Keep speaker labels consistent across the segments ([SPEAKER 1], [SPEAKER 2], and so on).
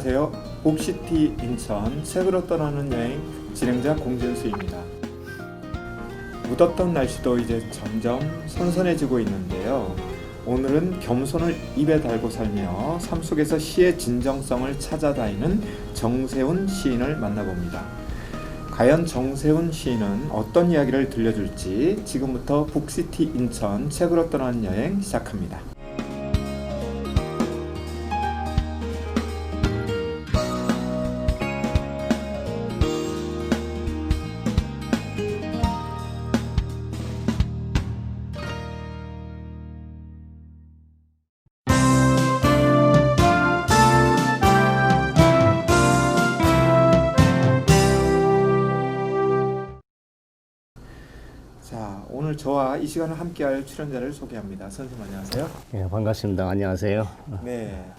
[SPEAKER 1] 안녕하세요. 옥시티 인천 책으로 떠나는 여행 진행자 공준수입니다. 묻었던 날씨도 이제 점점 선선해지고 있는데요. 오늘은 겸손을 입에 달고 살며 삶 속에서 시의 진정성을 찾아다니는 정세훈 시인을 만나봅니다. 과연 정세훈 시인은 어떤 이야기를 들려줄지 지금부터 북시티 인천 책으로 떠나는 여행 시작합니다. 자, 오늘 저와 이 시간을 함께할 출연자를 소개합니다. 선생님 안녕하세요.
[SPEAKER 2] 예, 반갑습니다. 안녕하세요.
[SPEAKER 1] 네,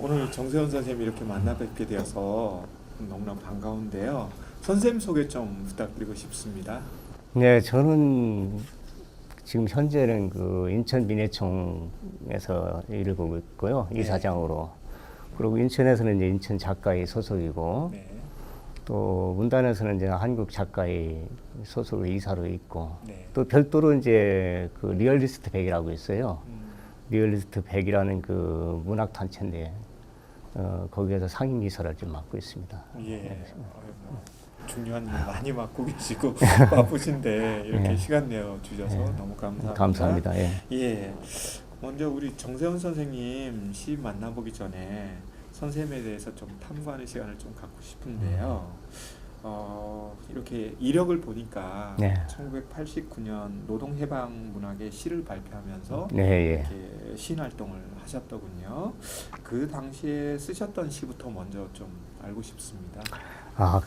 [SPEAKER 1] 오늘 정세훈 선생님 이렇게 만나 뵙게 되어서 너무나 반가운데요. 선생님 소개 좀 부탁드리고 싶습니다.
[SPEAKER 2] 네, 저는 지금 현재는 그 인천 민해청에서 일을 보고 있고요.
[SPEAKER 1] 네.
[SPEAKER 2] 이사장으로. 그리고 인천에서는 이제 인천 작가회 소속이고,
[SPEAKER 1] 네,
[SPEAKER 2] 또 문단에서는 이제 한국 작가회 소속으로 이사로 있고,
[SPEAKER 1] 네.
[SPEAKER 2] 또 별도로 이제 그 리얼리스트 100이라고 있어요. 리얼리스트 100이라는 그 문학 단체인데, 거기에서 상임이사를 좀 맡고 있습니다.
[SPEAKER 1] 예, 중요한 일 많이 맡고 계시고 바쁘신데 이렇게
[SPEAKER 2] 예.
[SPEAKER 1] 시간 내어 주셔서 너무 감사합니다.
[SPEAKER 2] 감사합니다. 예.
[SPEAKER 1] 예, 먼저 우리 정세훈 선생님 시 만나보기 전에 선생님에 대해서 좀 탐구하는 시간을 좀 갖고 싶은데요. 이렇게 이력을 보니까
[SPEAKER 2] 네.
[SPEAKER 1] 1989년 노동해방 문학의 시를 발표하면서
[SPEAKER 2] 네, 예.
[SPEAKER 1] 이렇게 시인 활동을 하셨더군요. 그 당시에 쓰셨던 시부터 먼저 좀 알고 싶습니다.
[SPEAKER 2] 아,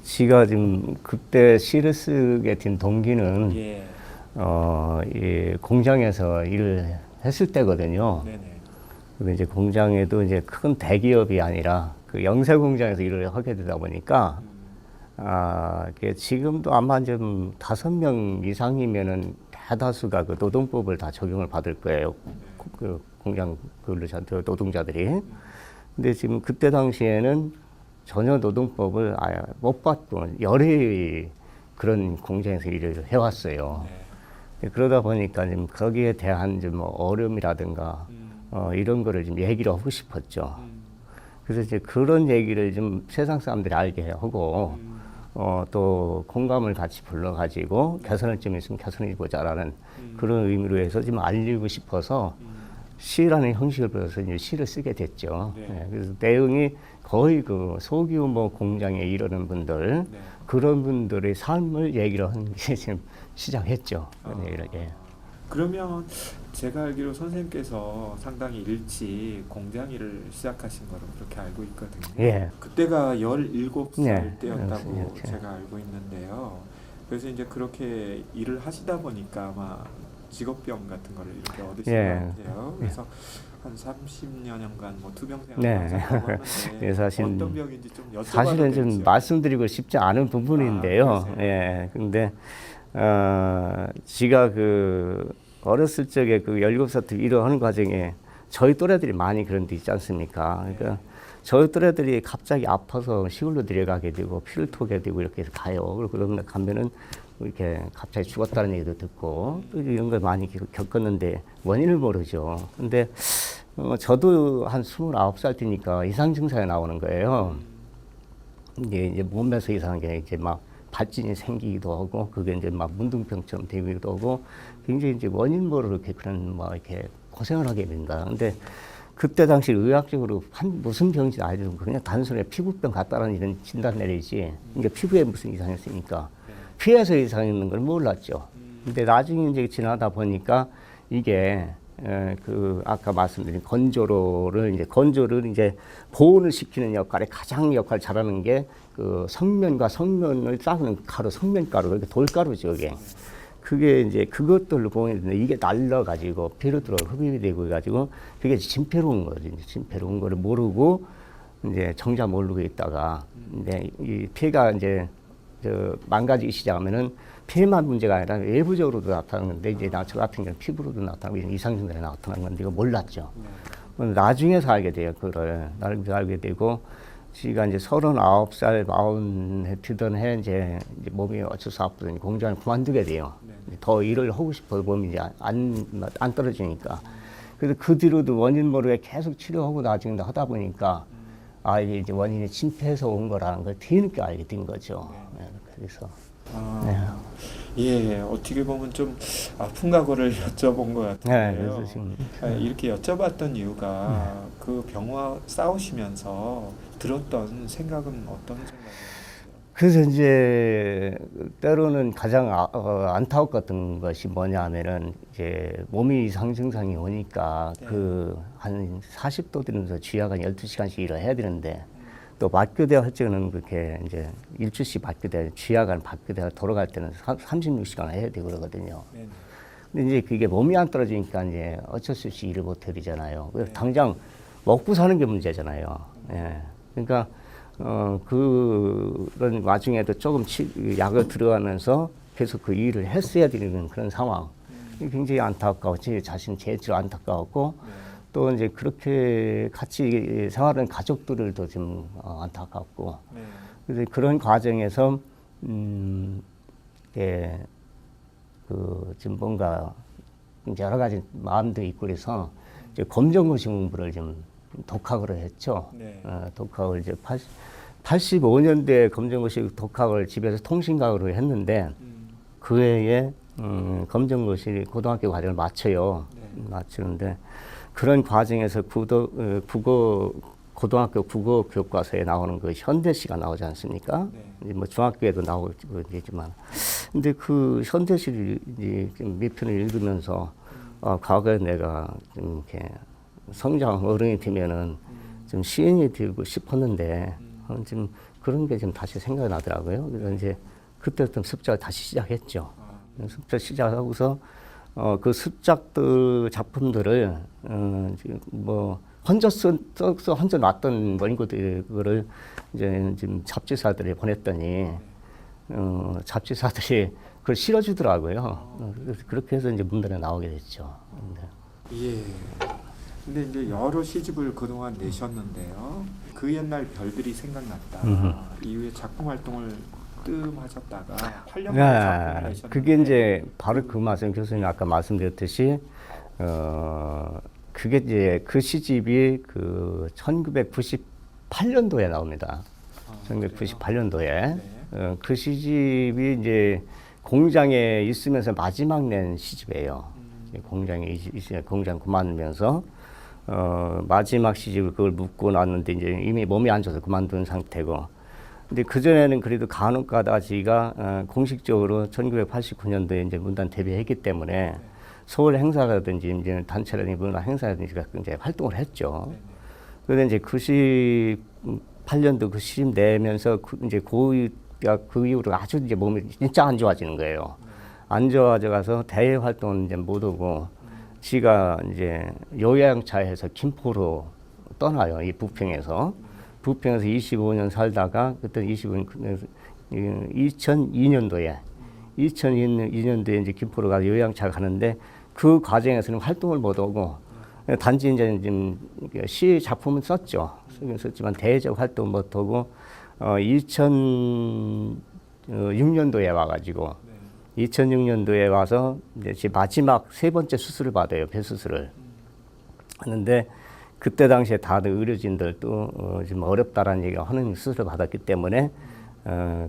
[SPEAKER 2] 지가 지금 그때 시를 쓰게 된 동기는,
[SPEAKER 1] 예,
[SPEAKER 2] 이 공장에서 일을 했을 때거든요.
[SPEAKER 1] 네네.
[SPEAKER 2] 근데 이제 공장에도 이제 큰 대기업이 아니라 그 영세 공장에서 일을 하게 되다 보니까, 이게 지금도 아마 좀 5명 이상이면은 대다수가 그 노동법을 다 적용을 받을 거예요. 그 공장 근로자 노동자들이. 근데 지금 그때 당시에는 전혀 노동법을 아예 못 받고 열의 그런 공장에서 일을 해왔어요.
[SPEAKER 1] 네.
[SPEAKER 2] 그러다 보니까 지금 거기에 대한 좀 어려움이라든가 이런 거를 좀 얘기를 하고 싶었죠. 그래서 이제 그런 얘기를 좀 세상 사람들이 알게 하고 또 공감을 같이 불러가지고 개선할 점이 있으면 개선해보자라는 그런 의미로 해서 좀 알리고 싶어서 시라는 형식을 배워서 이제 시를 쓰게 됐죠.
[SPEAKER 1] 네.
[SPEAKER 2] 네, 그래서 내용이 거의 그 소규모 공장에 이르는 분들
[SPEAKER 1] 네.
[SPEAKER 2] 그런 분들의 삶을 얘기를 하는 게 지금 시작했죠. 예.
[SPEAKER 1] 그러면 제가 알기로 선생님께서 상당히 일찍 공장 일을 시작하신 거로 그렇게 알고 있거든요.
[SPEAKER 2] 예.
[SPEAKER 1] 그때가 17살
[SPEAKER 2] 네.
[SPEAKER 1] 때였다고
[SPEAKER 2] 예.
[SPEAKER 1] 제가 알고 있는데요. 그래서 이제 그렇게 일을 하시다 보니까 아마 직업병 같은 거를 이렇게 얻으신
[SPEAKER 2] 예.
[SPEAKER 1] 것 같아요. 그래서 한 30여년간 뭐 투병
[SPEAKER 2] 네.
[SPEAKER 1] 생활을 하셨다고 하는데
[SPEAKER 2] 예, 사실
[SPEAKER 1] 어떤 병인지 좀 여쭤봐도
[SPEAKER 2] 사실은 좀
[SPEAKER 1] 되죠?
[SPEAKER 2] 말씀드리고 싶지 않은 부분인데요.
[SPEAKER 1] 그러세요?
[SPEAKER 2] 예. 근데 지가 어렸을 적에 17살 때 일을 하는 과정에 저희 또래들이 많이 그런 데 있지 않습니까? 그러니까 저희 또래들이 갑자기 아파서 시골로 내려가게 되고 피를 토게 되고 이렇게 해서 가요. 그리고 그러면 가면은 이렇게 갑자기 죽었다는 얘기도 듣고 또 이런 걸 많이 겪었는데 원인을 모르죠. 근데 저도 한 29살 때니까 이상 증상이 나오는 거예요. 이제 몸에서 이상한 게 이제 막 발진이 생기기도 하고 그게 이제 막 문둥병처럼 되기도 하고 굉장히 이제 원인 모르게 그런 이렇게 고생을 하게 된다. 근데 그때 당시 의학적으로 무슨 병인지 알죠. 그냥 단순히 피부병 같다라는 이런 진단 내리지. 그러니까 피부에 무슨 이상이 있으니까 피에서 이상이 있는 걸 몰랐죠. 근데 나중에 이제 지나다 보니까 이게 아까 말씀드린 건조를 이제 보온을 시키는 역할에 가장 역할 잘하는 게 그 성면과 성면을 쌓는 가루, 성면가루, 그러니까 돌가루죠, 이게. 그게 이제 그것들로 보이는데 이게 날라가지고 피로 들어 흡입이 되고 해가지고 그게 진폐로운 거죠. 진폐로운 거를 모르고 이제 정작 모르고 있다가 이제 이 피가 이제 망가지기 시작하면은 피만 문제가 아니라 외부적으로도 나타나는데 이제 저 같은 경우는 피부로도 나타나고 이상 증상이 나타나는 건데 이거 몰랐죠. 나중에서 알게 돼요. 그걸 나중에 알게 되고 지가 이제 39살 마흔 되던 해 이제 몸이 어쩔 수 없더니 공장을 그만두게 돼요.
[SPEAKER 1] 네.
[SPEAKER 2] 더 일을 하고 싶어서 몸이 이제 안 떨어지니까. 그래서 그 뒤로도 원인 모르게 계속 치료하고 나중에 하다 보니까 아 이게 이제 원인이 침폐해서 온 거라는 걸 뒤늦게 알게 된 거죠. 네, 그래서
[SPEAKER 1] 예, 어떻게 보면 좀 아픈 각오를 여쭤본 것 같아요.
[SPEAKER 2] 네, 그래서 지금
[SPEAKER 1] 이렇게 여쭤봤던 이유가 그 병화 싸우시면서 들었던 생각은 어떤 생각이었어요?
[SPEAKER 2] 그래서 이제 때로는 가장 안타까웠던 것이 뭐냐면은 이제 몸이 이상 증상이 오니까
[SPEAKER 1] 네.
[SPEAKER 2] 그 한 40도 되면서 쥐약은 12시간씩 일을 해야 되는데 또 맞교대 할 때는 그렇게 이제 일주씩 맞교대 쥐약은 맞교대 돌아갈 때는 36시간 해야 되고 그러거든요.
[SPEAKER 1] 네.
[SPEAKER 2] 근데 이제 그게 몸이 안 떨어지니까 이제 어쩔 수 없이 일을 못 해야 되잖아요. 그래서
[SPEAKER 1] 네.
[SPEAKER 2] 당장 먹고 사는 게 문제잖아요. 예. 그러니까 그런 와중에도 조금 약을 들어가면서 계속 그 일을 했어야 되는 그런 상황. 굉장히 안타까워. 제 자신 제일 안타까웠고 또 이제 그렇게 같이 생활하는 가족들도 좀 안타깝고.
[SPEAKER 1] 네.
[SPEAKER 2] 그래서 그런 과정에서 예, 좀 뭔가 이제 여러 가지 마음도 있고 그래서 이제 검정고시 공부를 좀 독학으로 했죠.
[SPEAKER 1] 네.
[SPEAKER 2] 독학을 이제 85년대 검정고시 독학을 집에서 통신과로 했는데 그 해에 검정고시 고등학교 과정을 마쳐요.
[SPEAKER 1] 네.
[SPEAKER 2] 마치는데 그런 과정에서 고등학교 국어 교과서에 나오는 그 현대시가 나오지 않습니까?
[SPEAKER 1] 네.
[SPEAKER 2] 이제 뭐 중학교에도 나오고 있지만, 근데 그 현대시를 이제 몇 편을 읽으면서 과거에 내가 좀 이렇게 성장 어른이 되면은 좀 시인이 되고 싶었는데 좀 그런 게 좀 다시 생각이 나더라고요. 그래서 이제 그때부터 습작을 다시 시작했죠. 습작 시작하고서 그 습작들 작품들을 뭐 혼자 써서 혼자 놨던 원고들을 이제 지금 잡지사들에 보냈더니 잡지사들이 그걸 실어주더라고요. 그래서 그렇게 해서 이제 문단에 나오게 됐죠.
[SPEAKER 1] 예. 근데 이제 여러 시집을 그동안 내셨는데요. 그 옛날 별들이 생각났다. 이후에 작품 활동을 뜸하셨다가 8년 만에 작품을 내셨는데
[SPEAKER 2] 그게 이제 바로 그 말씀 교수님 아까 말씀드렸듯이 그게 이제 그 시집이 그 1998년도에 나옵니다. 1998년도에
[SPEAKER 1] 네.
[SPEAKER 2] 그 시집이 이제 공장에 있으면서 마지막 낸 시집이에요. 공장에 공장 그만두면서 마지막 시집을 그걸 묻고 났는데 이제 이미 몸이 안 좋아서 그만둔 상태고. 근데 그 전에는 그래도 간혹가다지가 공식적으로 1989년도에 이제 문단 데뷔했기 때문에 서울 행사라든지 이제 단체라든지 문화 행사라든지 이제 활동을 했죠. 그런데 이제 98년도 그 시집 내면서 이제 그 이후로 아주 이제 몸이 진짜 안 좋아지는 거예요. 안 좋아져 가서 대외 활동은 이제 못 오고 지가 이제 요양차에서 김포로 떠나요. 이 부평에서 25년 살다가 그때 2002년도에 이제 김포로 가서 요양차 가는데 그 과정에서는 활동을 못 오고 단지 이제 좀 시 작품은 썼죠. 쓰긴 썼지만 대외적 활동 못 하고 2006년도에 와가지고 2006년도에 와서 이제 제 마지막 세 번째 수술을 받아요. 배 수술을 하는데 그때 당시에 다들 의료진들도 좀 어렵다라는 얘기가 하는 수술을 받았기 때문에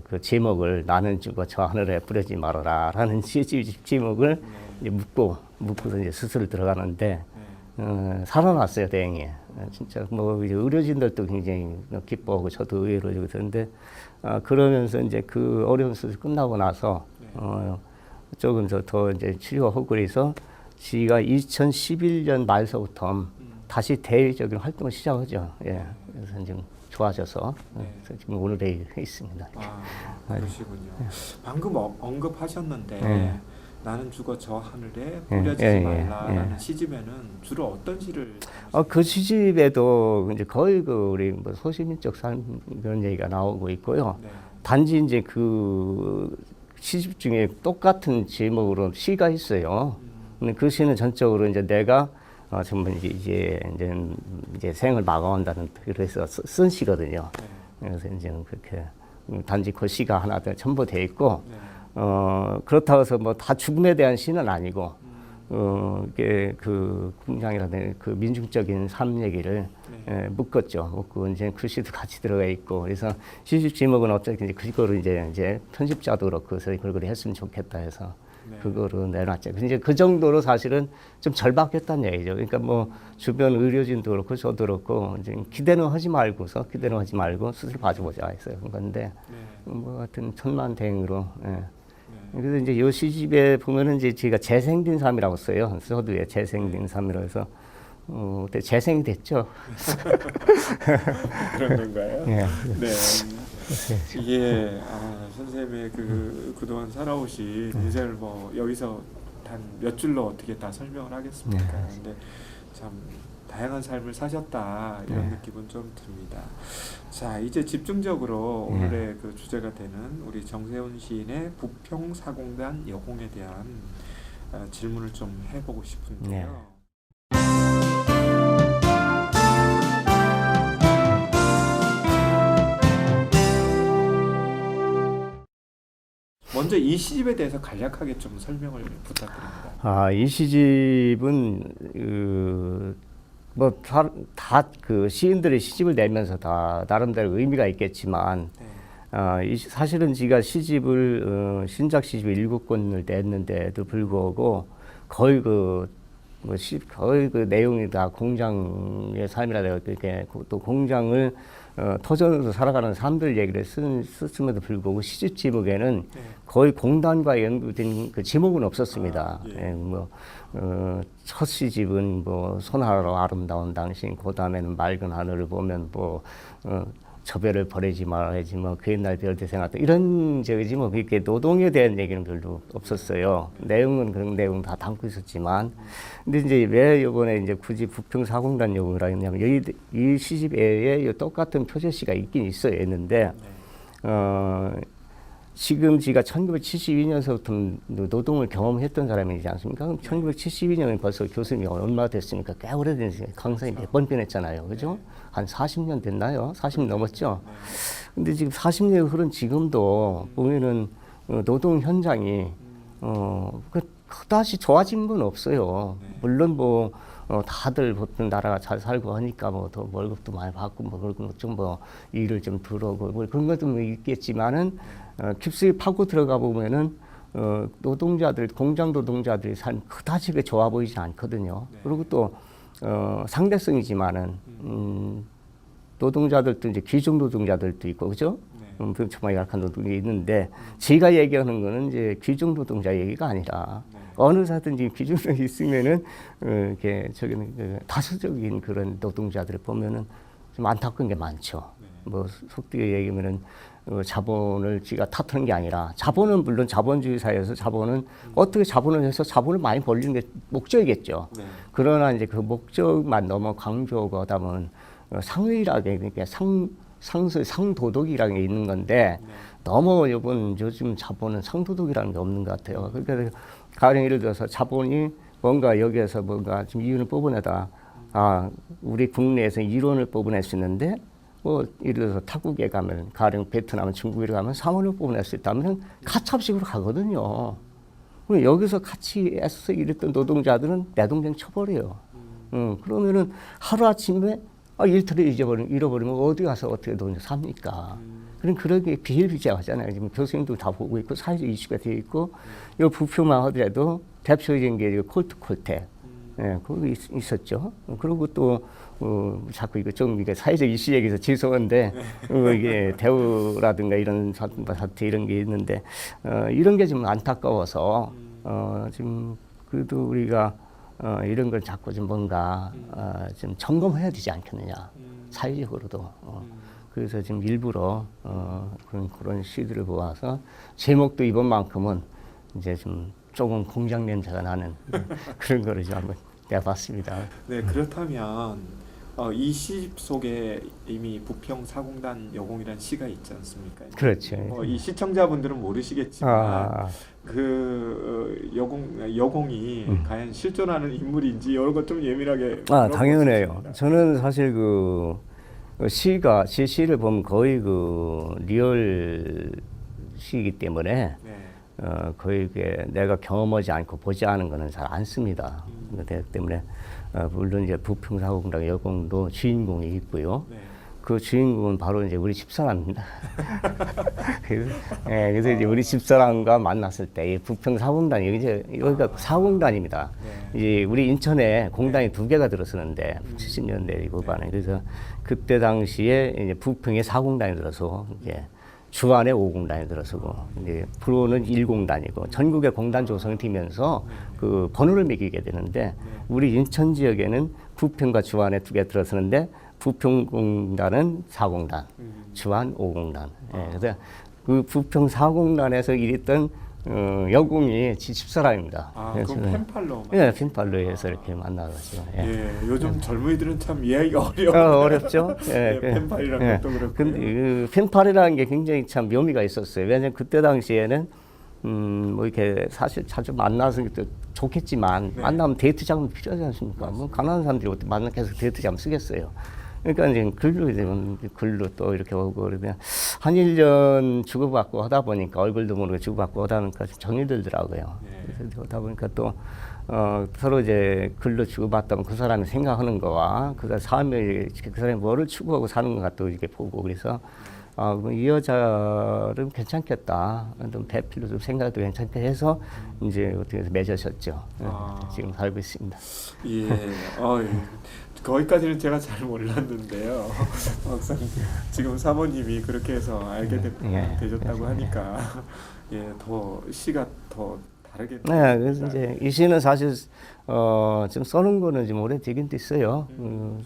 [SPEAKER 2] 그 제목을 나는 죽어 저 하늘에 뿌려지 말아라라는 제목을 이제 묻고서 이제 수술을 들어가는데 살아났어요. 다행히. 진짜 뭐 이제 의료진들도 굉장히 기뻐하고 저도 의외로 그랬는데 그러면서 이제 그 어려운 수술 끝나고 나서 조금 더 이제 치료하고 그래서 지가 2011년 말서부터 다시 대외적인 활동을 시작하죠. 예. 그래서 좀 좋아져서 그래서 지금 오늘에 있습니다.
[SPEAKER 1] 그러시군요. 방금 언급하셨는데 나는 죽어 저 하늘에
[SPEAKER 2] 예,
[SPEAKER 1] 뿌려지지
[SPEAKER 2] 예,
[SPEAKER 1] 말라라는
[SPEAKER 2] 예.
[SPEAKER 1] 시집에는 주로 어떤 시를
[SPEAKER 2] 그 시집에도 이제 거의 그 우리 뭐 소시민적 삶 그런 얘기가 나오고 있고요.
[SPEAKER 1] 네.
[SPEAKER 2] 단지 이제 그 시집 중에 똑같은 제목으로 시가 있어요. 근데 그 시는 전적으로 이제 내가 전부 이제 생을 마감한다는 그래서 쓴 시거든요.
[SPEAKER 1] 네.
[SPEAKER 2] 그래서 이제 그렇게 단지 그 시가 하나 첨부돼 있고
[SPEAKER 1] 네.
[SPEAKER 2] 그렇다고 해서 뭐 다 죽음에 대한 시는 아니고 이게 그 공장이라든지 그 민중적인 삶 얘기를 묶었죠. 묶고 이제 글씨도 같이 들어가 있고 그래서 시집 제목은 어떻게 이제 그거를 이제 편집자도 그렇고 그래서 그걸 했으면 좋겠다 해서
[SPEAKER 1] 네.
[SPEAKER 2] 그거로 내놨죠. 이제 그 정도로 사실은 좀 절박했다는 얘기죠. 그러니까 뭐 주변 의료진도 그렇고 저도 그렇고 이제 기대는 하지 말고 스스로 봐줘보자 했어요. 그런데
[SPEAKER 1] 네.
[SPEAKER 2] 뭐 하여튼 천만다행으로. 그래서 이제 요 시집에 보면은 이제 제가 재생된 삶이라고 써요. 서두에 재생된 삶이라고 해서 그때 재생이 됐죠.
[SPEAKER 1] 그런 건가요?
[SPEAKER 2] 예.
[SPEAKER 1] 네. 이게 선생님의 그동안 살아오신 인생을 뭐 여기서 단 몇 줄로 어떻게 다 설명을 하겠습니까? 근데 참 다양한 삶을 사셨다 이런 느낌은 좀 듭니다. 자, 이제 집중적으로 오늘의 그 주제가 되는 우리 정세훈 시인의 부평사공단 여공에 대한 질문을 좀 해보고 싶은데요. 먼저 이 시집에 대해서 간략하게 좀 설명을 부탁드립니다.
[SPEAKER 2] 이 시집은 뭐 다 그 시인들의 시집을 내면서 다 나름대로 의미가 있겠지만 사실은 제가 시집을 신작 시집을 7권을 냈는데도 불구하고 거의 거의 그 내용이 다 공장의 삶이라 이렇게 또 공장을 터전으로 살아가는 사람들 얘기를 썼음에도 불구하고 시집 제목에는 거의 공단과 연구된 그 제목은 없었습니다. 첫 시집은 뭐 손하러 아름다운 당신, 그 다음에는 맑은 하늘을 보면 뭐 저 별을 버리지 말아야지 뭐 그 옛날 별들 생각도 이런 저기지 뭐 그렇게 노동에 대한 얘기는 별로 없었어요. 내용은 그런 내용 다 담고 있었지만 근데 이제 왜 이번에 이제 굳이 부평사공단 여공이라 했냐면 이 시집에 똑같은 표제시가 있긴 있어요. 있는데 지금 제가 1972년서부터 노동을 경험했던 사람이지 않습니까? 그럼 1972년에 벌써 교수님이 얼마 됐습니까? 꽤 오래된 시간, 강사님 몇 번 변했잖아요. 그죠? 한 40년 됐나요? 40년 넘었죠? 근데 지금 40년이 흐른 지금도 보면은 노동 현장이 그다시 좋아진 건 없어요. 물론 뭐 다들 보통 나라가 잘 살고 하니까 뭐 더 월급도 많이 받고 뭐 그런 좀 뭐 일을 좀 들어오고 뭐 그런 것도 있겠지만은 깊숙이 파고 들어가 보면은 노동자들 공장 노동자들의 삶 그다지 좋아 보이지 않거든요. 그리고 또 상대성이지만은 노동자들도 이제 귀중 노동자들도 있고 그죠? 정말 약한 노동이 있는데 제가 얘기하는 거는 이제 귀중 노동자 얘기가 아니라 어느 사든지 귀중성이 있으면은 이렇게 저기는 다수적인 그런 노동자들을 보면은 좀 안타까운 게 많죠. 뭐 속되게 얘기하면은 자본을 지가 탓하는 게 아니라 자본은 물론 자본주의 사회에서 자본은 어떻게 자본을 해서 자본을 많이 벌리는 게 목적이겠죠. 그러나 이제 그 목적만 너무 강조하고 하다면 상의라게 그러니까 상도덕이라는 게 있는 건데 너무 요즘 자본은 상도덕이라는 게 없는 것 같아요. 그러니까 가령 예를 들어서 자본이 뭔가 여기에서 뭔가 좀 이윤을 뽑아내다 우리 국내에서 이론을 뽑아낼 수 있는데 뭐 예를 들어서 타국에 가면 가령 베트남, 중국에 가면 3원을 뽑아낼 수 있다면 가차없이로 가거든요. 여기서 같이 애써 일했던 노동자들은 내동생 쳐버려요. 그러면은 하루아침에 일터를 잃어버리면 어디 가서 어떻게 돈 삽니까? 그러게 비일비재하잖아요. 지금 교수님도 다 보고 있고 사회적 이슈가 되어 있고 이 부표만 하더라도 대표적인 게 콜트콜테 거기 있었죠. 그리고 또 자꾸 이게 사회적 이슈 얘기해서 죄송한데 이게 대우라든가 이런 사태 이런 게 있는데 이런 게 좀 안타까워서 지금 그래도 우리가 이런 걸 자꾸 좀 뭔가 좀 점검해야 되지 않겠느냐 사회적으로도 그래서 지금 일부러 그런 시들을 모아서 제목도 이번만큼은 이제 좀 조금 공장 냄새가 나는 그런 거를 좀 한번 내봤습니다.
[SPEAKER 1] 네, 그렇다면 이 시집 속에 이미 부평사공단 여공이라는 시가 있지 않습니까?
[SPEAKER 2] 그렇죠.
[SPEAKER 1] 이 시청자분들은 모르시겠지만 그 여공이 과연 실존하는 인물인지 이런 것 좀 예민하게
[SPEAKER 2] 당연해요.
[SPEAKER 1] 물어보겠습니다.
[SPEAKER 2] 저는 사실 제 시를 보면 거의 리얼 시이기 때문에
[SPEAKER 1] 네.
[SPEAKER 2] 거의 내가 경험하지 않고 보지 않은 거는 잘 안 씁니다. 그렇기 때문에 물론 이제 부평사공당 여공도 주인공이 있고요.
[SPEAKER 1] 네.
[SPEAKER 2] 그 주인공은 바로 이제 우리 집사람입니다. 그래서 이제 우리 집사람과 만났을 때 이 부평사공단이 이제 여기가 사공단입니다.
[SPEAKER 1] 네.
[SPEAKER 2] 이제 우리 인천에 공단이 2개가 들었었는데 70년대 후반에 그래서 그때 당시에 이제 부평에 사공단이 들어서 이제 주안에 5공단이 들어서고 이제 프로는 1공단이고 전국의 공단 조성이 되면서 그 번호를 매기게 되는데 우리 인천 지역에는 부평과 주안에 2개 들어서는데 부평공단은 4공단, 주안 5공단. 그래서 그 부평 4공단에서 일했던 여공이 집사람입니다.
[SPEAKER 1] 그럼 펜팔로?
[SPEAKER 2] 예, 펜팔로에서 이렇게 만나가지고.
[SPEAKER 1] 요즘 젊은이들은 참 이해하기가 어려워요.
[SPEAKER 2] 어렵죠.
[SPEAKER 1] 펜팔이라는 것도 그렇고.
[SPEAKER 2] 근데 그 펜팔이라는 게 굉장히 참 묘미가 있었어요. 왜냐하면 그때 당시에는 뭐 이렇게 사실 자주 만나서 좋겠지만 만나면 데이트 자금 필요하지 않습니까? 뭐 가난한 사람들이 어떻게 만나 계속 데이트 자금 쓰겠어요. 그러니까 이제 글로 또 이렇게 오고 그러면 한 1년 주고받고 하다 보니까 얼굴도 모르고 주고받고 하다 보니까 정이 들더라고요. 그래서 하다 보니까 또 서로 이제 글로 주고받다면 그 사람이 생각하는 거와 그 사람이 그 사람이 뭐를 추구하고 사는 것과 또 이렇게 보고 그래서 이 여자는 괜찮겠다. 좀 배필로 좀 생각도 괜찮게 해서 이제 어떻게 해서 맺으셨죠. 지금 살고 있습니다.
[SPEAKER 1] 거기까지는 제가 잘 몰랐는데요. 막상 지금 사모님이 그렇게 해서 알게 되셨다고 하니까 더 시가 더 다르게.
[SPEAKER 2] 네, 그래서 이제 이 시는 사실 지금 써놓은 거는 좀 오래되긴 됐어요.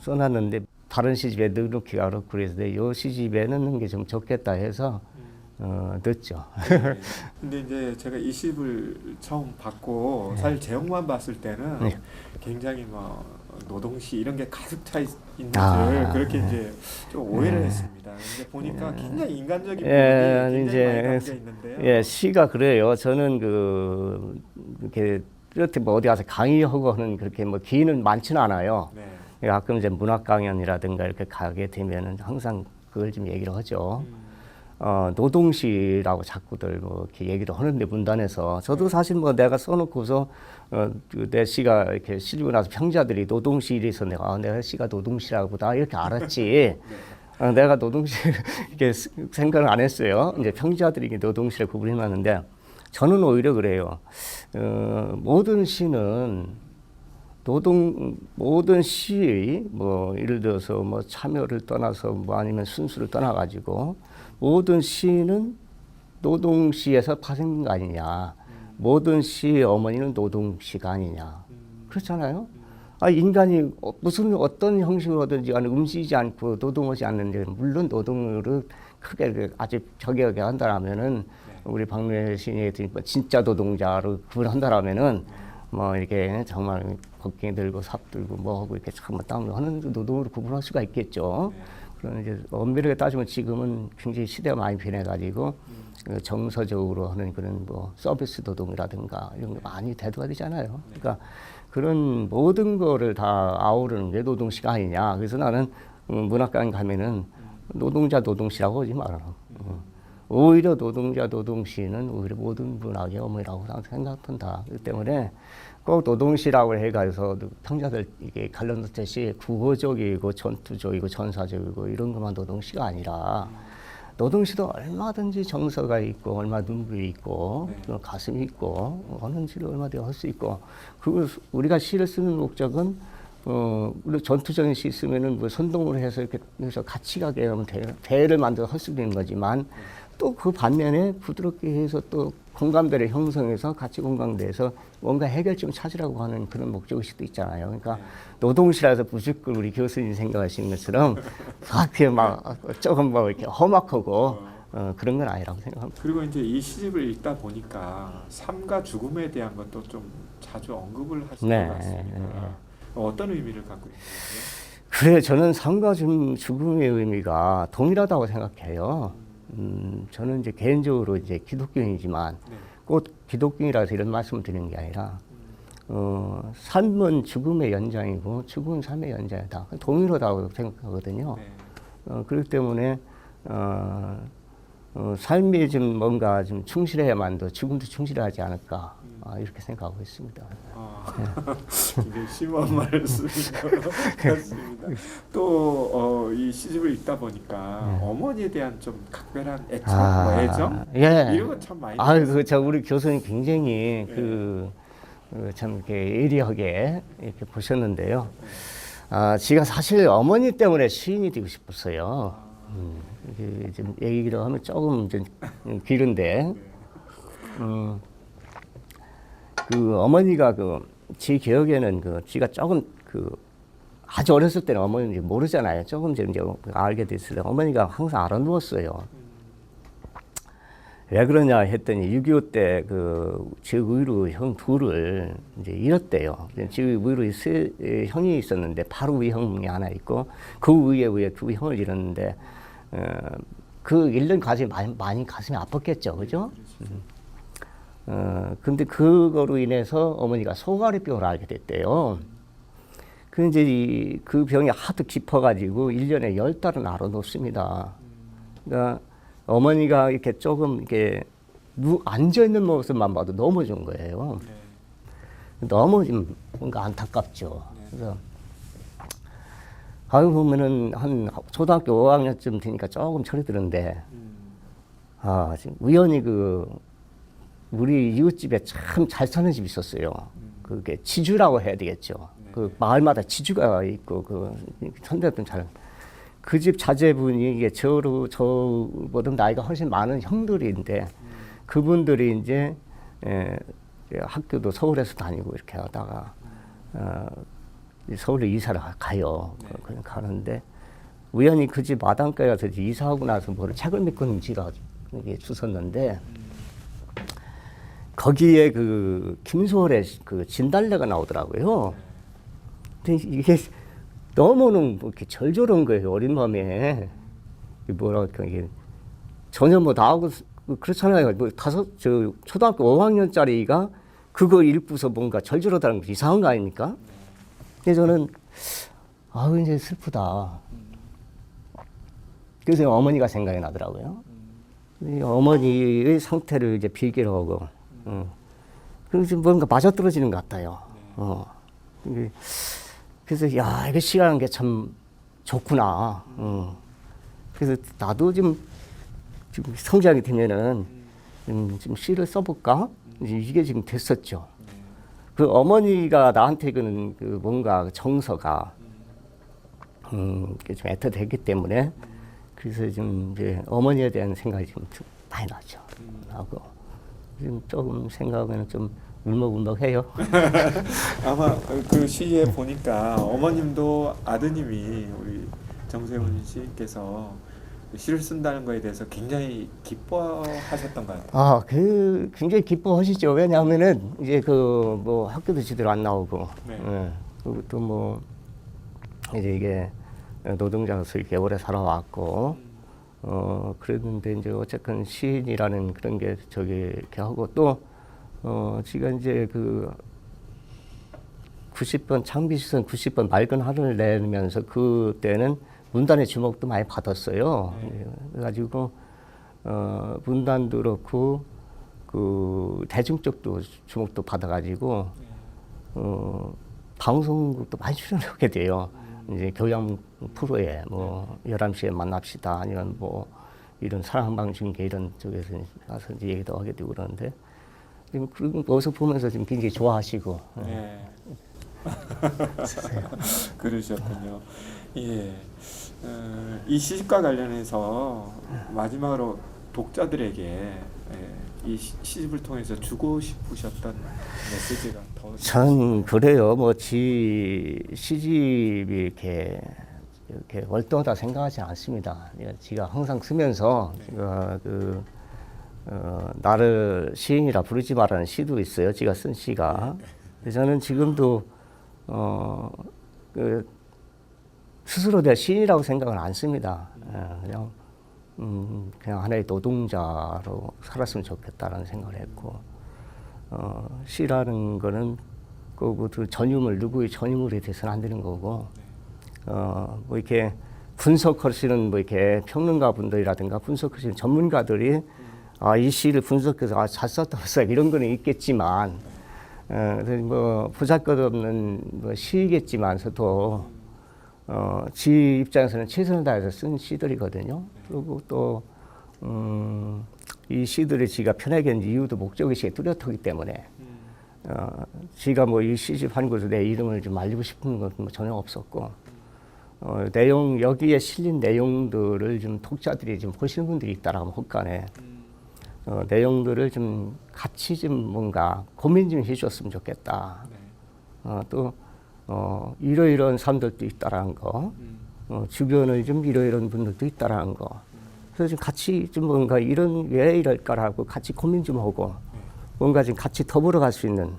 [SPEAKER 2] 써놨는데 다른 시집에 넣기가 그렇고 그래서 이 시집에 넣는 게 좀 좋겠다 해서 넣었죠.
[SPEAKER 1] 근데 이제 제가 이 시집을 처음 봤고 사실 제목만 봤을 때는 굉장히 노동시 이런 게 가득 차 있는 줄 그렇게 이제 좀 오해를 했습니다. 근데 보니까 굉장히 인간적인 부분이 굉장히 많이 담겨 있는데요.
[SPEAKER 2] 시가 그래요. 저는 이렇게 이렇게 어디 가서 강의하고 하는 그렇게 기회는 많지는 않아요. 가끔 이제 문학 강연이라든가 이렇게 가게 되면은 항상 그걸 좀 얘기를 하죠. 노동시라고 자꾸들 이렇게 얘기를 하는데 문단에서 저도 사실 내가 써놓고서 내 시가 이렇게 실리고 나서 평자들이 노동시 이래서 내가 시가 노동시라고 보다 이렇게 알았지. 내가 노동시 이렇게 생각을 안 했어요. 이제 평자들이 이게 노동시를 구분해놨는데 저는 오히려 그래요. 모든 시는 모든 시의 예를 들어서 참여를 떠나서 아니면 순수를 떠나가지고 모든 시는 노동시에서 파생된 거 아니냐. 모든 시의 어머니는 노동시가 아니냐. 그렇잖아요. 인간이 무슨 어떤 형식으로든지 간에 움직이지 않고 노동하지 않는데 물론 노동을 크게 아주 저격하게 한다라면은 우리 박노해 시인이 진짜 노동자로 구분한다라면은 이렇게 정말 곡괭이 들고 삽 들고 하고 이렇게 참 땀을 하는 노동으로 구분할 수가 있겠죠. 그러나 이제 엄밀하게 따지면 지금은 굉장히 시대가 많이 변해가지고 정서적으로 하는 그런 서비스 노동이라든가 이런 게 많이 대두가 되잖아요. 그러니까 그런 모든 거를 다 아우르는 게 노동시가 아니냐. 그래서 나는 문학관 가면은 노동시라고 하지 말아라. 오히려 노동시는 오히려 모든 문학의 어머니라고 생각한다. 그렇기 때문에 꼭 노동시라고 해가지고 평자들 이게 갈라놓듯이 국어적이고 전투적이고 전사적이고 이런 것만 노동시가 아니라 노동시도 얼마든지 정서가 있고 얼마 눈물이 있고 가슴이 있고 하는 시를 얼마든지 할 수 있고 그리고 우리가 시를 쓰는 목적은 우리 전투적인 시 쓰면은 선동으로 해서 이렇게 해서 같이 가게 하면 대를 만들어 할 수 있는 거지만 또 그 반면에 부드럽게 해서 또 공감대를 형성해서 같이 공감대에서 뭔가 해결점을 찾으라고 하는 그런 목적일 수도 있잖아요. 그러니까 노동시라서 무조건 우리 교수님 생각하시는 것처럼 그렇게 조금 이렇게 험악하고 그런 건 아니라고 생각합니다.
[SPEAKER 1] 그리고 이제 이 시집을 읽다 보니까 삶과 죽음에 대한 것도 좀 자주 언급을 하시는 것 같습니다. 어떤 의미를 갖고 있는 거죠?
[SPEAKER 2] 그래, 저는 삶과 죽음의 의미가 동일하다고 생각해요. 저는 이제 개인적으로 이제 기독교인이지만 꼭 기독교인이라서 이런 말씀을 드리는 게 아니라 삶은 죽음의 연장이고 죽음은 삶의 연장이다. 동일하다고 생각하거든요. 그렇기 때문에 삶이 좀 뭔가 좀 충실해야만도 죽음도 충실하지 않을까 이렇게 생각하고 있습니다.
[SPEAKER 1] 굉장히 심한 말씀인 것 같습니다. 또 이 시집을 읽다 보니까 어머니에 대한 좀 각별한 애착, 뭐 애정 이런 건 참 많이.
[SPEAKER 2] 저 우리 교수님 굉장히 참 이렇게 예리하게 이렇게 보셨는데요. 제가 사실 어머니 때문에 시인이 되고 싶었어요. 이게 좀 얘기를 하면 조금 좀 길은데, 그 어머니가 제 기억에는 제가 조금 아주 어렸을 때는 어머니 모르잖아요. 조금 이제 알게 됐을 때 어머니가 항상 알아누웠어요. 왜 그러냐 했더니 6.25 때 제 위로 형 둘을 이제 잃었대요. 제 위로 형이 있었는데 바로 위 형이 하나 있고 그 위에 두 형을 잃었는데 그 잃는 과정이 많이 가슴이 아팠겠죠, 그죠? 근데 그거로 인해서 어머니가 소가리병을 앓게 됐대요. 그 이제 그 병이 하도 깊어가지고 1년에 10달은 앓아놓습니다. 그러니까 어머니가 이렇게 조금 이렇게 앉아 있는 모습만 봐도 너무 좋은 거예요. 너무 좀 뭔가 안타깝죠. 그래서 보면은 한 초등학교 5학년쯤 되니까 조금 철이 드는데, 지금 우연히 우리 이웃집에 참 잘 사는 집이 있었어요. 그게 지주라고 해야 되겠죠. 그 마을마다 지주가 있고 선대들 그 집 자제분이 이게 저보다 나이가 훨씬 많은 형들인데 그분들이 이제 학교도 서울에서 다니고 이렇게 하다가 서울로 이사를 가요. 그냥 가는데 우연히 그 집 마당가에 가서 이사하고 나서 뭐를 책을 믿고는지가 이게 주웠는데 거기에 김소월의 진달래가 나오더라고요. 근데 이게 너무는 이렇게 절절한 거예요. 어린 마음에 뭐랄까 이게 전혀 뭐 나하고 그렇잖아요. 초등학교 5학년짜리가 그거 읽고서 뭔가 절절하다는 게 이상한 거 아닙니까? 그래서 저는 이제 슬프다. 그래서 어머니가 생각이 나더라고요. 어머니의 상태를 이제 비교를 하고, 그래서 뭔가 맞아떨어지는 것 같아요. 그래서 이거 시라는 게 참 좋구나. 그래서 나도 지금 성장이 되면은 좀 시를 써볼까? 이게 지금 됐었죠. 그 어머니가 나한테 뭔가 정서가 좀 애틋했기 때문에 그래서 좀 이제 어머니에 대한 생각이 좀 많이 나죠. 하고 지금 조금 생각하면 좀 울먹울먹해요.
[SPEAKER 1] 아마 그 시에 보니까 어머님도 아드님이 우리 정세훈 씨께서 시를 쓴다는 거에 대해서 굉장히 기뻐하셨던 것 같아요.
[SPEAKER 2] 굉장히 기뻐하시죠. 왜냐하면은 이제 뭐 학교도 제대로 안 나오고, 그리고 또 뭐 이제 이게 노동자로서 이렇게 오래 살아왔고, 그랬는데 이제 어쨌든 시인이라는 그런 게 이렇게 하고 또 제가 이제 90번 창비시선 90번 맑은 하늘을 내면서 그때는 문단의 주목도 많이 받았어요. 그래가지고 문단도 그렇고 대중적도 주목도 받아가지고 방송국도 많이 출연하게 돼요. 이제 교양 프로에 뭐 11시에 만납시다 아니면 뭐 이런 사랑방 중계 이런 쪽에서 가서 이제 얘기도 하게 되고 그러는데 지금 그런 모습 보면서 지금 굉장히 좋아하시고.
[SPEAKER 1] 그러셨군요. 예. 이 시집과 관련해서 마지막으로 독자들에게 이 시집을 통해서 주고 싶으셨던 메시지가 더.
[SPEAKER 2] 전 그래요. 뭐 시집이 이렇게 월등하다 생각하지 않습니다. 제가 항상 쓰면서 제가 나를 시인이라 부르지 마라는 시도 있어요. 제가 쓴 시가. 저는 지금도 스스로 내가 시인이라고 생각을 안 씁니다. 그냥 하나의 노동자로 살았으면 좋겠다라는 생각을 했고, 시라는 거는 그 전유물 누구의 전유물에 대해서는 안 되는 거고 뭐 이렇게 분석하시는 뭐 이렇게 평론가 분들이라든가 분석하시는 전문가들이 이 시를 분석해서 잘 썼다 이런 거는 있겠지만 뭐 보잘것없는 뭐 시이겠지만서도 지 입장에서는 최선을 다해서 쓴 시들이거든요. 그리고 또 이 시들을 지가 편하게 한 이유도 목적의식에 뚜렷하기 때문에 지가 뭐 이 시집 한 곳에 내 이름을 좀 알리고 싶은 건 뭐 전혀 없었고 내용 여기에 실린 내용들을 좀 독자들이 좀 보시는 분들이 있다라고 혹간에 내용들을 좀 같이 좀 뭔가 고민 좀 해줬으면 좋겠다. 또 이러이러한 사람들도 있다라는 거, 주변에 좀 이러이러한 분들도 있다라는 거. 그래서 좀 같이 좀 뭔가 이런 왜 이럴까라고 같이 고민 좀 하고 뭔가 좀 같이 더불어 갈 수 있는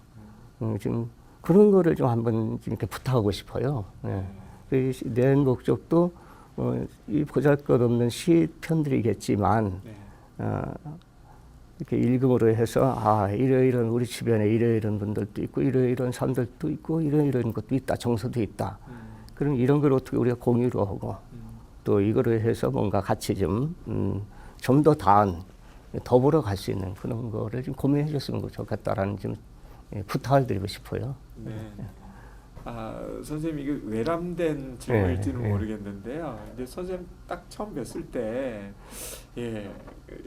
[SPEAKER 2] 좀 그런 거를 좀 한번 좀 이렇게 부탁하고 싶어요. 낸 목적도 이 보잘것없는 시편들이겠지만 이렇게 읽음으로 해서 이러이러한 우리 주변에 이러이러한 분들도 있고 이러이러한 사람들도 있고 이러이러한 것도 있다, 정서도 있다. 그럼 이런 걸 어떻게 우리가 공유로 하고 또 이거를 해서 뭔가 같이 좀 더 다한 더불어 갈 수 있는 그런 거를 좀 고민해 줬으면 좋겠다라는 좀 부탁을 드리고 싶어요.
[SPEAKER 1] 네. 선생님 이게 외람된 질문일지는 모르겠는데요. 이제 선생님 딱 처음 뵀을 때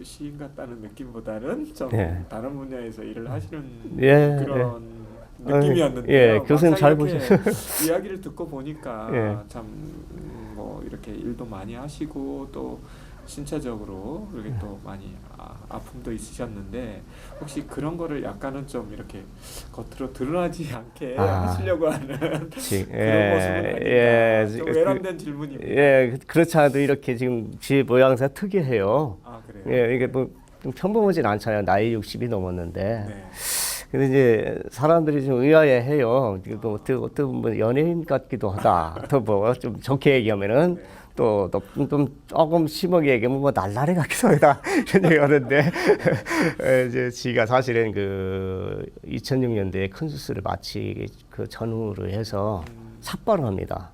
[SPEAKER 1] 시인 같다는 느낌보다는 좀 다른 분야에서 일을 하시는 그런 느낌이었는데요.
[SPEAKER 2] 교수님 잘 보세요.
[SPEAKER 1] 이야기를 듣고 보니까 참 뭐 이렇게 일도 많이 하시고 또 신체적으로 이렇게 또 많이 아픔도 있으셨는데 혹시 그런 거를 약간은 좀 이렇게 겉으로 드러나지 않게 하시려고 하는 그런 모습은 아닌가. 좀 외람된 질문입니다.
[SPEAKER 2] 그렇지 않아도 이렇게 지금 제 모양새 특이해요.
[SPEAKER 1] 그래요?
[SPEAKER 2] 이게 뭐 좀 평범하진 않잖아요. 나이 60이 넘었는데. 근데 이제 사람들이 좀 의아해해요. 또 어떻게 보면 연예인 같기도 하다. 또 뭐 좀 좋게 얘기하면은 또 좀 조금 심하게 얘기하면 뭐 날라리 같기도 하다 이런 얘기하는데 이제 지가 사실은 그 2006년도에 큰 수술을 마치 그 전후로 해서 삭발을 합니다.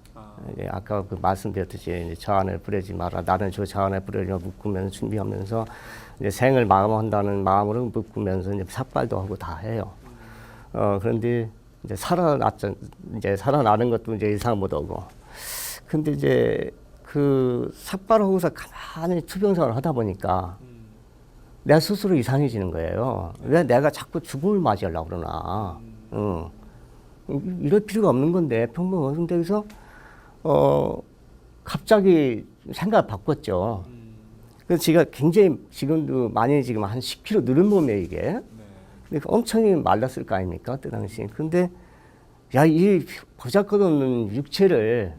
[SPEAKER 2] 이제 아까 그 말씀드렸듯이 이제 저 안을 부르지 마라. 나는 저 안을 부르려 묶으면서 준비하면서 이제 생을 마감한다는 마음으로 묶으면서 이제 삭발도 하고 다 해요. 그런데 이제 살아나는 것도 이제 예상 못하고. 근데 이제 그 삭발하고서 가만히 투병생활을 하다 보니까 내 스스로 이상해지는 거예요. 왜 내가 자꾸 죽음을 맞이하려고 그러나. 이럴 필요가 없는 건데 평범한 상태에서 갑자기 생각을 바꿨죠. 그래서 제가 굉장히 지금도 많이 지금 한 10kg 늘은 몸에 이게. 근데 엄청 말랐을 거 아닙니까? 그때 당시에. 근데 이 보잘것없는 육체를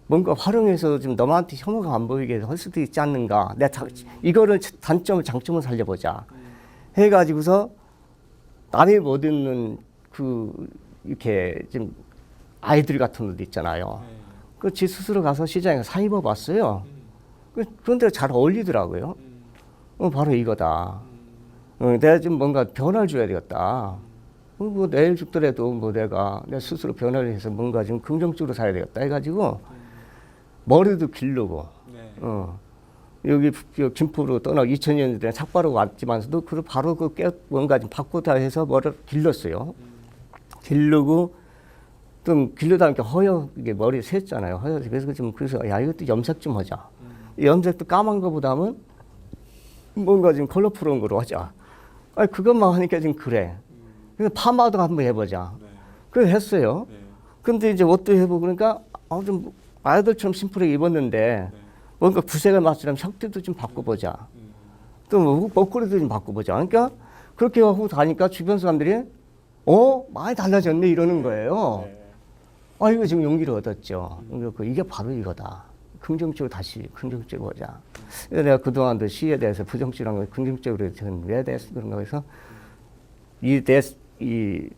[SPEAKER 2] 뭔가 활용해서 좀 너한테 혐오가 안 보이게 할 수도 있지 않는가. 이거를 단점을 장점을 살려보자. 해가지고서 남이 못 있는 이렇게 좀 아이들 같은 것도 있잖아요. 지 스스로 가서 시장에 사 입어봤어요. 그런데 잘 어울리더라고요. 바로 이거다. 내가 좀 뭔가 변화를 줘야 되겠다. 뭐 내일 죽더라도 뭐 내가 스스로 변화를 해서 뭔가 좀 긍정적으로 살아야 되겠다 해가지고 머리도 기르고 여기 김포로 떠나 2000년대 삭발하고 왔지만서도 바로 뭔가 좀 바꾸다 해서 머리를 길렀어요. 기르고 좀 길르다 보니까 이게 머리 샜잖아요. 그래서 이것도 염색 좀 하자. 염색도 까만 거보다는 뭔가 좀 컬러풀한 거로 하자. 그것만 하니까 좀 그래. 그래서 파마도 한번 해보자. 그래서 했어요. 근데 이제 옷도 해보고 그러니까 좀 아이들처럼 심플하게 입었는데 뭔가 구색을 맞추려면 셔츠도 좀 바꿔보자. 또 목걸이도 좀 바꿔보자. 그러니까 그렇게 하고 다니까 주변 사람들이 많이 달라졌네 이러는 거예요. 이거 지금 용기를 얻었죠. 이게 바로 이거다. 긍정적으로 다시 긍정적으로 보자. 내가 그동안도 시에 대해서 부정적으로 한 걸 긍정적으로 왜 됐어 그런가 해서 이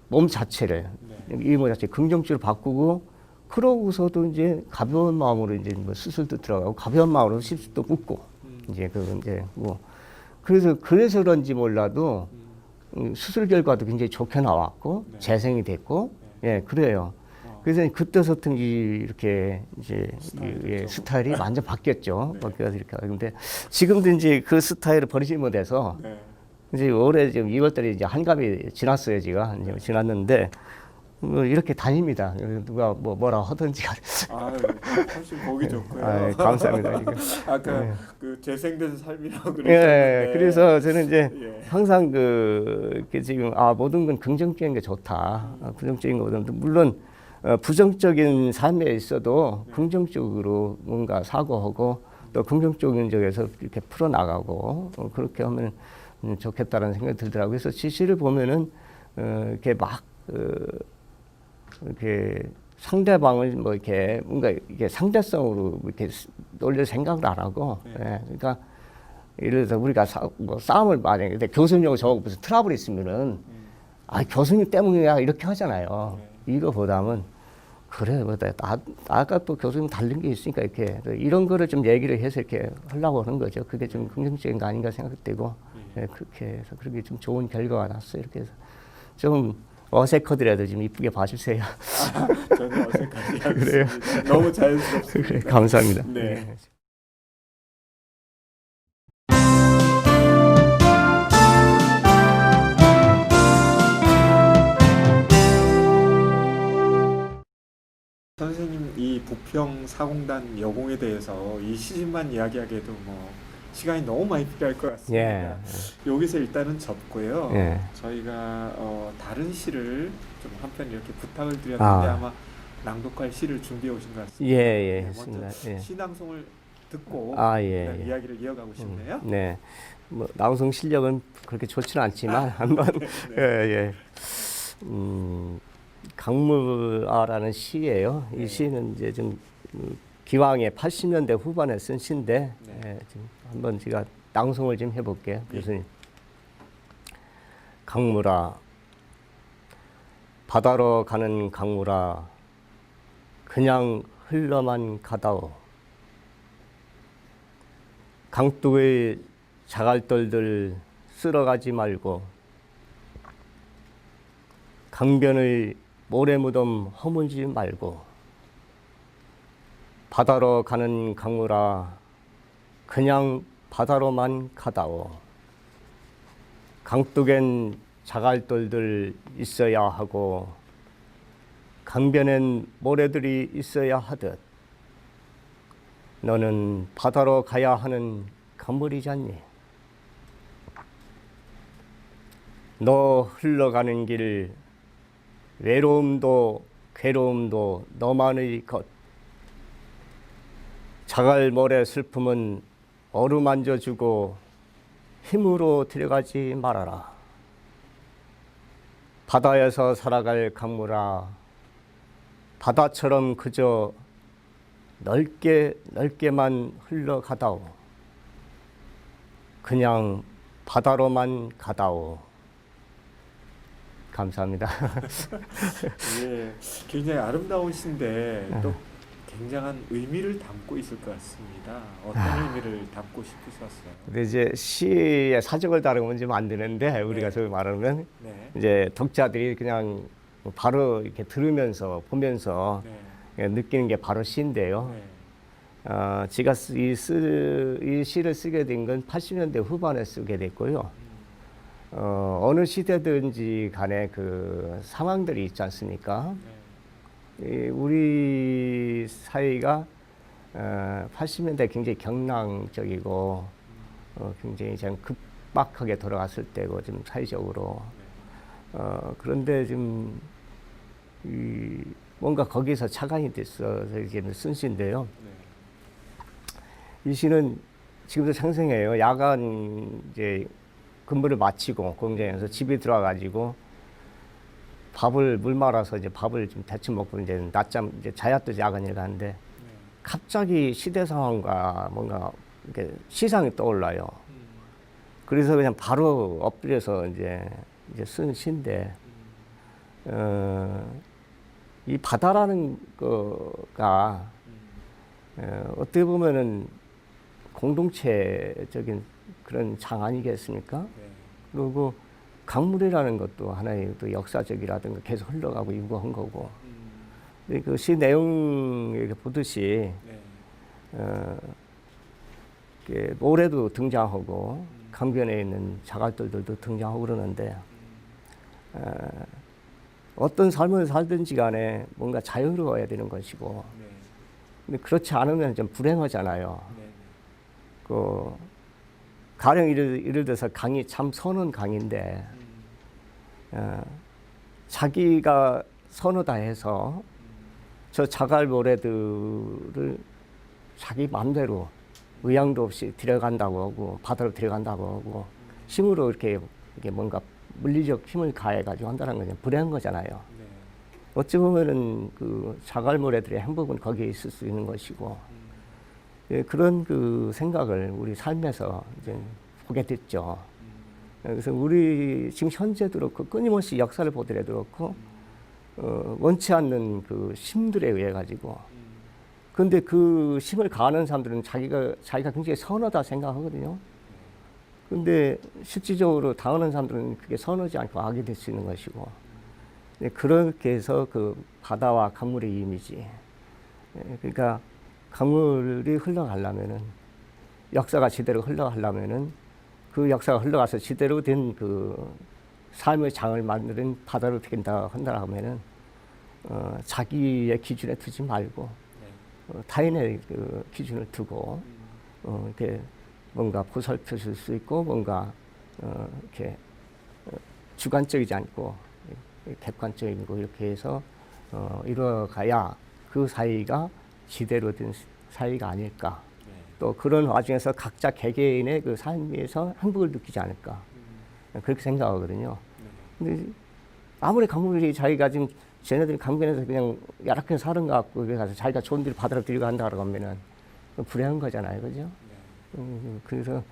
[SPEAKER 2] 몸 자체를 이 몸 자체 긍정적으로 바꾸고 그러고서도 이제 가벼운 마음으로 이제 뭐 수술도 들어가고 가벼운 마음으로 시술도 묻고 이제 그래서 그런지 몰라도 수술 결과도 굉장히 좋게 나왔고
[SPEAKER 1] 네.
[SPEAKER 2] 재생이 됐고 예 그래요. 그래서 그때부터 이렇게 이제 스타일이 완전 바뀌었죠.
[SPEAKER 1] 네.
[SPEAKER 2] 바뀌어서 이렇게 근데 지금도 이제 그 스타일을 버리지 못해서
[SPEAKER 1] 네.
[SPEAKER 2] 이제 올해 지금 2월달에 이제 한갑이 지났어요. 제가 이제 지났는데 뭐 이렇게 다닙니다. 누가 뭐라 하든지.
[SPEAKER 1] 아유, 훨씬 보기 좋고요.
[SPEAKER 2] 아, 감사합니다. 이거.
[SPEAKER 1] 아까
[SPEAKER 2] 예.
[SPEAKER 1] 그 재생된 삶이라고
[SPEAKER 2] 예,
[SPEAKER 1] 그러셨는데.
[SPEAKER 2] 그래서 저는 이제
[SPEAKER 1] 예.
[SPEAKER 2] 항상 이렇게 지금 모든 건 긍정적인 게 좋다. 부정적인 거보다 물론 부정적인 삶에 있어도 긍정적으로 뭔가 사고하고 또 긍정적인 쪽에서 이렇게 풀어나가고 그렇게 하면 좋겠다라는 생각이 들더라고요. 그래서 지시를 보면은 이렇게 막 이렇게 상대방을 뭐 이렇게 뭔가 이게 상대성으로 이렇게 놀릴 생각을 안 하고, 예, 그러니까 예를 들어서 우리가 뭐 싸움을 만약에 근데 교수님하고 저하고 무슨 트러블이 있으면은 교수님 때문이야 이렇게 하잖아요. 이거보다는 그래 아까 또 교수님 다른 게 있으니까 이렇게 이런 거를 좀 얘기를 해서 이렇게 하려고 하는 거죠. 그게 좀 긍정적인 거 아닌가 생각되고, 예, 그렇게 해서 그렇게 좀 좋은 결과가 났어요. 이렇게 해서 좀 어색하더라도 좀 이쁘게 봐주세요.
[SPEAKER 1] 저는 어색하지
[SPEAKER 2] 그래요?
[SPEAKER 1] 않습니다. 너무 자연스럽습니다.
[SPEAKER 2] 그래, 감사합니다.
[SPEAKER 1] 네. 선생님 이 부평 사공단 여공에 대해서 이 시집만 이야기하기에도 뭐 시간이 너무 많이 필요할 것 같습니다.
[SPEAKER 2] 예.
[SPEAKER 1] 여기서 일단은 접고요.
[SPEAKER 2] 예.
[SPEAKER 1] 저희가 다른 시를 좀 한 편 이렇게 부탁을 드렸는데
[SPEAKER 2] 아.
[SPEAKER 1] 아마 낭독할 시를 준비해 오신 것 같습니다.
[SPEAKER 2] 예, 예,
[SPEAKER 1] 네,
[SPEAKER 2] 했습니다.
[SPEAKER 1] 먼저
[SPEAKER 2] 예.
[SPEAKER 1] 시낭송을 듣고
[SPEAKER 2] 예,
[SPEAKER 1] 그다음
[SPEAKER 2] 예.
[SPEAKER 1] 이야기를 이어가고 싶네요.
[SPEAKER 2] 네. 뭐 나우성 실력은 그렇게 좋지는 않지만 한번 예, 예. 강물아라는 시예요. 이
[SPEAKER 1] 네.
[SPEAKER 2] 시는 이제 좀 기왕에 80년대 후반에 쓴 시인데
[SPEAKER 1] 네.
[SPEAKER 2] 예, 좀 한번 제가 낭송을 좀 해볼게요. 교수님. 강물아, 바다로 가는 강물아, 그냥 흘러만 가다오. 강둑의 자갈돌들 쓸어가지 말고 강변의 모래무덤 허물지 말고 바다로 가는 강물아 그냥 바다로만 가다오. 강둑엔 자갈돌들 있어야 하고 강변엔 모래들이 있어야 하듯 너는 바다로 가야 하는 강물이잖니. 너 흘러가는 길 외로움도 괴로움도 너만의 것. 자갈모래 슬픔은 어루만져 주고 힘으로 들어가지 말아라. 바다에서 살아갈 강물아, 바다처럼 그저 넓게만 흘러가다오. 그냥 바다로만 가다오. 감사합니다.
[SPEAKER 1] 예, 굉장히 아름다운 시인데
[SPEAKER 2] 네.
[SPEAKER 1] 또 굉장한 의미를 담고 있을 것 같습니다. 어떤 의미를 담고 싶으셨어요?
[SPEAKER 2] 근데 이제 시의 사정을 다루면 좀 안 되는데 우리가
[SPEAKER 1] 네.
[SPEAKER 2] 소위 말하면
[SPEAKER 1] 네.
[SPEAKER 2] 이제 독자들이 그냥 바로 이렇게 들으면서 보면서
[SPEAKER 1] 네.
[SPEAKER 2] 느끼는 게 바로 시인데요.
[SPEAKER 1] 네.
[SPEAKER 2] 제가 이 시를 쓰게 된 건 80년대 후반에 쓰게 됐고요. 어느 시대든지 간에 그 상황들이 있지 않습니까? 우리 사회가 80년대 굉장히 경랑적이고 굉장히 좀 급박하게 돌아갔을 때고 좀 사회적으로 그런데 좀 뭔가 거기서 착안이 됐어서 이제 쓴 시인데요. 이 시는 지금도 생생해요. 야간 이제 근무를 마치고 공장에서 집에 들어와가지고 밥을 물 말아서 이제 밥을 좀 대충 먹고 이제 낮잠 이제 자야 또 야간일 가는데 갑자기 시대 상황과 뭔가 이렇게 시상이 떠올라요. 그래서 그냥 바로 엎드려서 이제 쓴 시인데 이 바다라는 거가 어떻게 보면은 공동체적인 그런 장 아니겠습니까? 그리고 강물이라는 것도 하나의 또 역사적이라든가 계속 흘러가고 유구한 거고. 근데 그 시 내용에 보듯이 이렇게 모래도 등장하고 강변에 있는 자갈들도 등장하고 그러는데 어떤 삶을 살든지 간에 뭔가 자유로워야 되는 것이고 근데 그렇지 않으면 좀 불행하잖아요. 그 가령 예를 들어서 강이 참 선한 강인데 자기가 선하다 해서 저 자갈 모래들을 자기 마음대로 의향도 없이 들어간다고 하고 바다로 들어간다고 하고 힘으로 이렇게 뭔가 물리적 힘을 가해가지고 한다는 건 불행한 거잖아요. 어찌 보면은 그 자갈 모래들의 행복은 거기에 있을 수 있는 것이고 예, 그런 그 생각을 우리 삶에서 이제 보게 됐죠. 그래서 우리 지금 현재도 그렇고 끊임없이 역사를 보더라도 그렇고 원치 않는 그 힘들에 의해 가지고 근데 그 힘을 가하는 사람들은 자기가 굉장히 선하다 생각하거든요. 근데 실질적으로 당하는 사람들은 그게 선하지 않고 악이 될 수 있는 것이고 그렇게 해서 그 바다와 강물의 이미지 그러니까 강물이 흘러가려면은 역사가 제대로 흘러가려면은 그 역사가 흘러가서 제대로 된 그 삶의 장을 만드는 바다로 된다 한다 하면은 자기의 기준에 두지 말고 타인의 그 기준을 두고 이렇게 뭔가 보살펴 줄 수 있고 뭔가 이렇게 주관적이지 않고 객관적이고 이렇게 해서 이루어가야 그 사이가 지대로 된 사이가 아닐까. 또 그런 와중에서 각자 개개인의 그 삶에서 행복을 느끼지 않을까. 그렇게 생각하거든요. 근데 아무리 강물이 자기가 지금 쟤네들이 강변에서 그냥 야락하게 사는 것 같고 그래 가서 자기가 좋은 데를 바다로 들고 간다고 하면은 불행한 거잖아요. 그죠? 그래서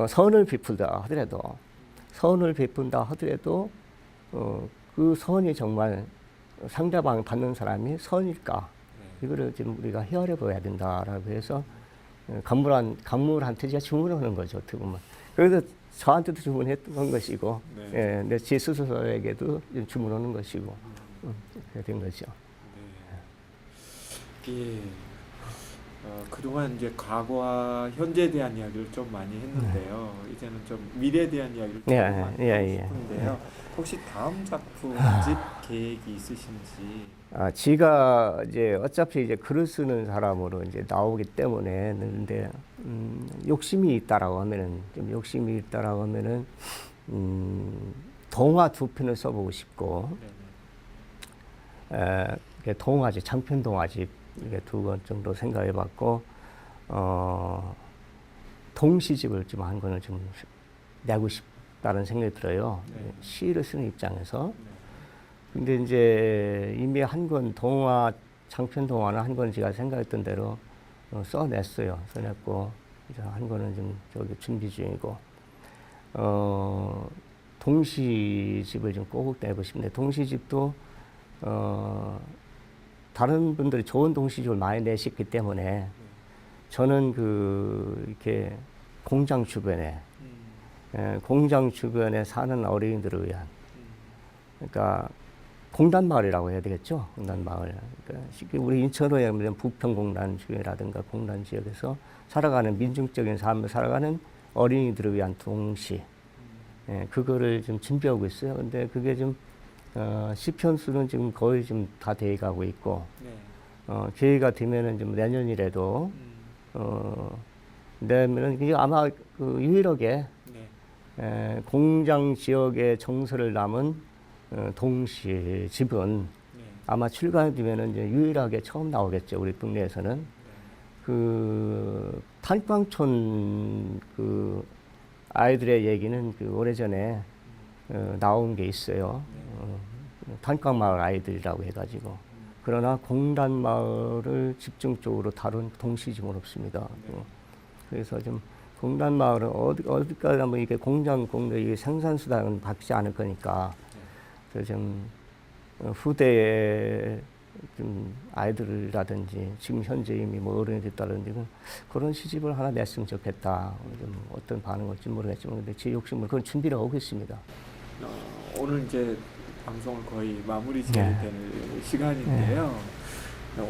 [SPEAKER 2] 선을 베푼다 하더라도 그 선이 정말 상대방 받는 사람이 선일까? 이거를 좀 우리가 헤아려 봐야 된다라고 해서 강물한테 제가 주문을 하는 거죠. 어떻게 보면. 그래서 저한테도 주문했던 것이고, 내 제 스스로에게도 주문하는 것이고, 그렇게 된 거죠.
[SPEAKER 1] 예. 그동안 이제 과거와 현재에 대한 이야기를 좀 많이 했는데요. 이제는 좀 미래에 대한 이야기를 좀 많이 하고 싶은데요. 혹시 다음 작품집 계획이 있으신지?
[SPEAKER 2] 지가 이제 어차피 이제 글을 쓰는 사람으로 이제 나오기 때문에 근데 욕심이 있다라고 하면은 동화 2편을 써보고 싶고, 동화집 장편 동화집 이게 2권 정도 생각해봤고, 동시집을 좀 한 권을 좀 내고 싶다는 생각이 들어요. 시를 쓰는 입장에서. 근데 이제 이미 한 권 장편 동화는 한 권 제가 생각했던 대로 써냈어요. 써냈고 이제 한 권은 좀 저기 준비 중이고 동시집을 좀 꼭 내고 싶은데 동시집도 다른 분들이 좋은 동시집을 많이 내셨기 때문에 저는 이렇게 공장 주변에 사는 어린이들을 위한 그러니까 공단마을이라고 해야 되겠죠. 공단마을. 그러니까 쉽게 우리 인천으로 하면 부평공단 주변이라든가 공단 지역에서 살아가는 민중적인 삶을 살아가는 어린이들을 위한 동시. 그거를 좀 준비하고 있어요. 근데 그게 좀 시편 수는 지금 거의 좀 다 돼가고 있고, 기회가 되면은 좀 내년이라도 내면은 이게 아마 그 유일하게 공장 지역의 정서를 남은 동시 집은 아마 출간되면은 이제 유일하게 처음 나오겠죠. 우리 동네에서는 그 탄광촌 그 아이들의 얘기는 그 오래전에 나온 게 있어요. 탄광마을 아이들이라고 해가지고. 그러나 공단마을을 집중적으로 다룬 동시집은 없습니다. 그래서 좀 공단마을은 어디까지 한번 이게 이게 생산수단은 바뀌지 않을 거니까. 그래서 좀 후대에 좀 아이들이라든지 지금 현재 이미 뭐 어른이 됐다든지 그런 시집을 하나 냈으면 좋겠다. 좀 어떤 반응 올지 모르겠지만 근데 제 욕심은 그건 준비를 하고 있습니다.
[SPEAKER 1] 오늘 이제 방송을 거의 마무리 지어야
[SPEAKER 2] 네.
[SPEAKER 1] 될 시간인데요.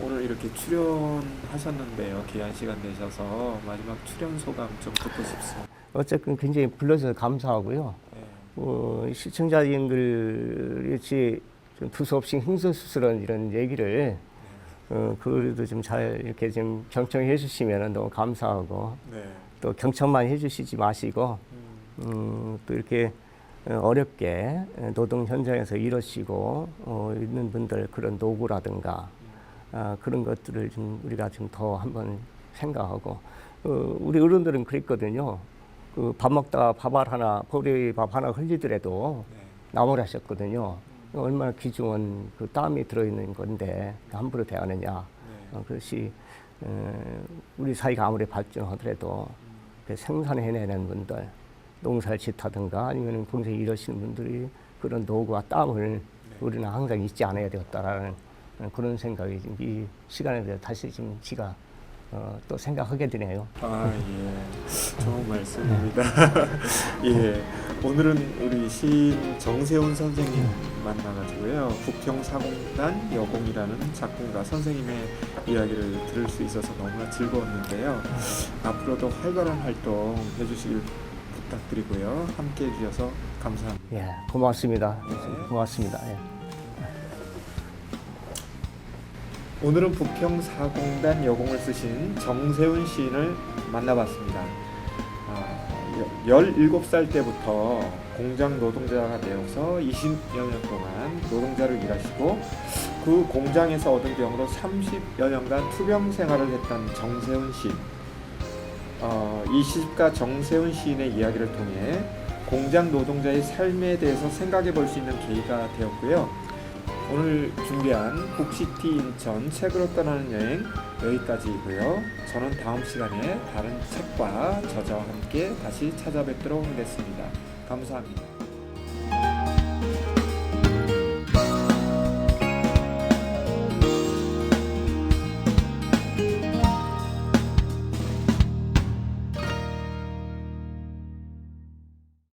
[SPEAKER 1] 오늘 이렇게 출연하셨는데요. 귀한 시간 내셔서 마지막 출연 소감 좀 듣고 싶습니다.
[SPEAKER 2] 어쨌든 굉장히 불러주셔서 감사하고요.
[SPEAKER 1] 네.
[SPEAKER 2] 시청자님들이 좀 두서없이 흥설수설한 이런 얘기를 그래도 좀 잘 이렇게 좀 경청해 주시면 너무 감사하고
[SPEAKER 1] 네.
[SPEAKER 2] 또 경청만 해주시지 마시고 또 이렇게 어렵게 노동 현장에서 일하시고 있는 분들 그런 노고라든가 그런 것들을 좀 우리가 좀 더 한번 생각하고 우리 어른들은 그랬거든요. 그 밥 먹다가 보리밥 하나 흘리더라도
[SPEAKER 1] 네.
[SPEAKER 2] 나무라셨거든요. 얼마나 귀중한 그 땀이 들어있는 건데 함부로 대하느냐.
[SPEAKER 1] 네.
[SPEAKER 2] 그것이 우리 사회가 아무리 발전하더라도 그 생산해내는 분들, 농사를 짓다든가 아니면 공장에 일하시는 분들이 그런 노고와 땀을 우리는 항상 잊지 않아야 되겠다라는 그런 생각이 지금 이 시간에 대해 다시 지금 지가 또 생각하게 되네요.
[SPEAKER 1] 아, 예. 좋은 말씀입니다. 예. 오늘은 우리 시인 정세훈 선생님 만나가지고요. 부평사공단 여공이라는 작품가 선생님의 이야기를 들을 수 있어서 너무나 즐거웠는데요. 앞으로도 활발한 활동 해주시길 부탁드리고요. 함께 해주셔서 감사합니다.
[SPEAKER 2] 예, 고맙습니다.
[SPEAKER 1] 네.
[SPEAKER 2] 고맙습니다. 예.
[SPEAKER 1] 오늘은 부평사공단 여공을 쓰신 정세훈 시인을 만나봤습니다. 17살 때부터 공장 노동자가 되어서 20여 년 동안 노동자로 일하시고 그 공장에서 얻은 경으로 30여 년간 투병 생활을 했던 정세훈 시인. 이 시집가 정세훈 시인의 이야기를 통해 공장 노동자의 삶에 대해서 생각해 볼 수 있는 계기가 되었고요. 오늘 준비한 북시티 인천 책으로 떠나는 여행 여기까지이고요. 저는 다음 시간에 다른 책과 저자와 함께 다시 찾아뵙도록 하겠습니다. 감사합니다.